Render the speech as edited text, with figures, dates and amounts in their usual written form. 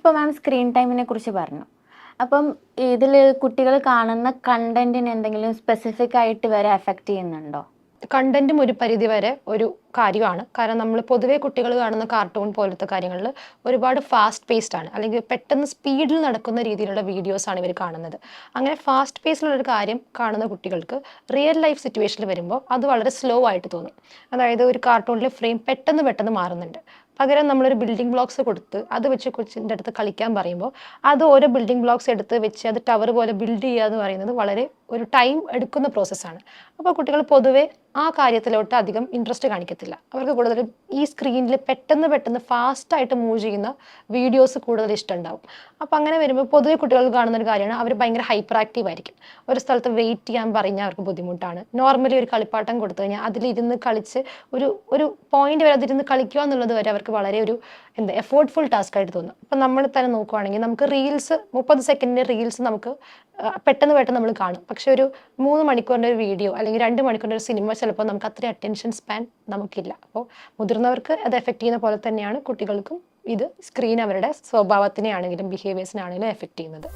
ഇപ്പോൾ മാം സ്ക്രീൻ ടൈമിനെ കുറിച്ച് പറഞ്ഞു. അപ്പം ഇതിൽ കുട്ടികൾ കാണുന്ന കണ്ടന്റിന് എന്തെങ്കിലും സ്പെസിഫിക് ആയിട്ട് വരെ എഫക്റ്റ് ചെയ്യുന്നുണ്ടോ? കണ്ടന്റും ഒരു പരിധി വരെ ഒരു കാര്യമാണ്. കാരണം നമ്മൾ പൊതുവേ കുട്ടികൾ കാണുന്ന കാർട്ടൂൺ പോലത്തെ കാര്യങ്ങളിൽ ഒരുപാട് ഫാസ്റ്റ് പേസ്ഡ് ആണ്, അല്ലെങ്കിൽ പെട്ടെന്ന് സ്പീഡിൽ നടക്കുന്ന രീതിയിലുള്ള വീഡിയോസ് ആണ് ഇവർ കാണുന്നത്. അങ്ങനെ ഫാസ്റ്റ് പേസിലുള്ള ഒരു കാര്യം കാണുന്ന കുട്ടികൾക്ക് റിയൽ ലൈഫ് സിറ്റുവേഷനിൽ വരുമ്പോൾ അത് വളരെ സ്ലോ ആയിട്ട് തോന്നും. അതായത് ഒരു കാർട്ടൂണിലെ ഫ്രെയിം പെട്ടെന്ന് പെട്ടെന്ന് മാറുന്നുണ്ട്. പകരം നമ്മളൊരു ബിൽഡിംഗ് ബ്ലോക്സ് കൊടുത്ത് അത് വെച്ച് കൊച്ചിൻ്റെ അടുത്ത് കളിക്കാൻ പറയുമ്പോൾ അത് ഓരോ ബിൽഡിംഗ് ബ്ലോക്സ് എടുത്ത് വെച്ച് അത് ടവർ പോലെ ബിൽഡ് ചെയ്യുക എന്ന് പറയുന്നത് വളരെ ഒരു ടൈം എടുക്കുന്ന പ്രോസസ്സാണ്. അപ്പോൾ കുട്ടികൾ പൊതുവേ ആ കാര്യത്തിലോട്ട് അധികം ഇൻട്രസ്റ്റ് കാണിക്കത്തില്ല. അവർക്ക് കൂടുതലും ഈ സ്ക്രീനിൽ പെട്ടെന്ന് പെട്ടെന്ന് ഫാസ്റ്റായിട്ട് മൂവ് ചെയ്യുന്ന വീഡിയോസ് കൂടുതൽ ഇഷ്ടമുണ്ടാവും. അപ്പോൾ അങ്ങനെ വരുമ്പോൾ പൊതുവെ കുട്ടികൾ കാണുന്ന ഒരു കാര്യമാണ്, അവർ ഭയങ്കര ഹൈപ്പർ ആക്റ്റീവ് ആയിരിക്കും. ഒരു സ്ഥലത്ത് വെയിറ്റ് ചെയ്യാൻ പറഞ്ഞാൽ അവർക്ക് ബുദ്ധിമുട്ടാണ്. നോർമലി ഒരു കളിപ്പാട്ടം കൊടുത്തു കഴിഞ്ഞാൽ അതിലിരുന്ന് കളിച്ച് ഒരു ഒരു പോയിന്റ് വരെ അതിരുന്ന് കളിക്കുക എന്നുള്ളത് വരെ അവർക്ക് വളരെ ഒരു എഫോർട്ട്ഫുൾ ടാസ്ക് ആയിട്ട് തോന്നും. അപ്പം നമ്മൾ തന്നെ നോക്കുവാണെങ്കിൽ നമുക്ക് റീൽസ് 30 സെക്കൻഡിൻ്റെ റീൽസ് നമുക്ക് പെട്ടെന്ന് പെട്ടെന്ന് നമ്മൾ കാണും. പക്ഷെ ഒരു 3 മണിക്കൂറിൻ്റെ ഒരു വീഡിയോ അല്ലെങ്കിൽ 2 മണിക്കൂറിൻ്റെ ഒരു സിനിമ ചിലപ്പോൾ നമുക്ക് അത്രയും അറ്റൻഷൻ സ്പാൻ നമുക്കില്ല. അപ്പോൾ മുതിർന്നവർക്ക് അത് എഫക്റ്റ് ചെയ്യുന്ന പോലെ തന്നെയാണ് കുട്ടികൾക്കും ഇത് സ്ക്രീൻ അവരുടെ സ്വഭാവത്തിനെ ആണെങ്കിലും ബിഹേവിയേഴ്സിനാണെങ്കിലും എഫക്റ്റ് ചെയ്യുന്നത്.